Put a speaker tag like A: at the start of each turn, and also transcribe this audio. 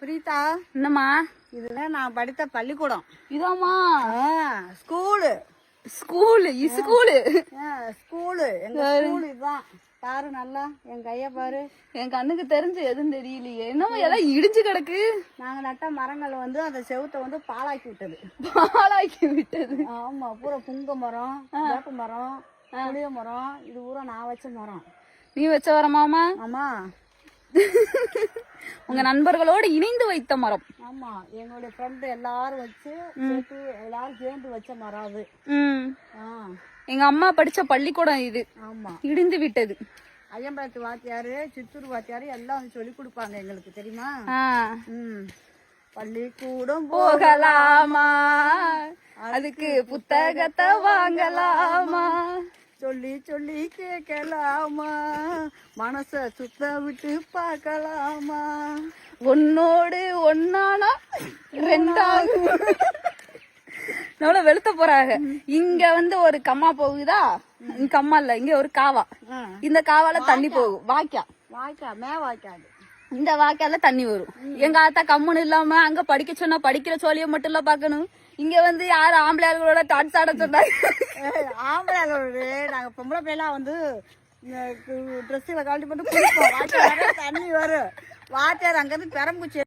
A: பிரீதா,
B: என்னம்மா?
A: இதுதான் நான் படித்த பள்ளிக்கூடம்.
B: இதாம்மா
A: ஸ்கூலு
B: ஸ்கூலு ஸ்கூலு
A: ஸ்கூலு எங்க ஸ்கூல் இதுதான். பாரு நல்லா என் கைய பாரு.
B: என் கண்ணுக்கு தெரிஞ்சு எதுவும் தெரியலையே. என்னம்மா எல்லாம் இடிஞ்சு கிடக்கு?
A: நாங்க நட்ட மரங்கள் வந்து அந்த செவுத்தை வந்து பாலாக்கி விட்டது.
B: பாலாக்கி விட்டது?
A: ஆமா, பூரா புங்க மரம், வேப்ப மரம், புளிய மரம், இது பூரா நான் வச்ச மரம்.
B: நீ வச்ச வரமாமா?
A: ஆமா.
B: உங்க நண்பர்களோடு இணைந்து வைத்த மரம்?
A: ஆமா, எங்களுடைய ஃப்ரெண்டு எல்லாரும் வச்சு எல்லாரும் சேர்ந்து வச்ச மரம் அது.
B: எங்க அம்மா படிச்ச பள்ளிக்கூடம் இது.
A: ஆமா,
B: இடிந்து விட்டது.
A: ஐயம்பாத்து வாத்தியாரு, சித்தூர் வாத்தியாரு எல்லாம் வந்து சொல்லி கொடுப்பாங்க எங்களுக்கு, தெரியுமா? பள்ளிக்கூடம்
B: போகலாமா, அதுக்கு புத்தகத்தை வாங்கலாமா,
A: சொல்லி சொல்லி கேட்கலாமா, மனச சுத்த விட்டு பார்க்கலாமா,
B: ஒன்னோடு ஒன்னானா ரெண்டாகும். எவ்வளவு வெளுத்த போறாங்க. இங்க வந்து ஒரு கம்மா போகுதா, இங்க கம்மா இல்ல, இங்க ஒரு காவா. இந்த காவால தண்ணி போகும். வாய்க்கா
A: வாய்க்காது.
B: இந்த வாய்க்கால தண்ணி வரும். எங்க ஆத்தா கம்முன்னு இல்லாம அங்க படிக்க சொன்னா படிக்கிற சோழிய மட்டும் இல்ல பாக்கணும். இங்க வந்து யாரு ஆம்பளையாளர்களோட டான்ஸ் ஆட சொன்னாங்க.
A: ஆம்பளையாளோட நாங்க பொம்பளை பிள்ளைலாம் வந்து ட்ரெஸ்ஸுல கழட்டி போட்டு குளிப்போம். வாய்க்கால தண்ணி வரும். வாத்தியார் அங்கிருந்து பெரம்பூச்சி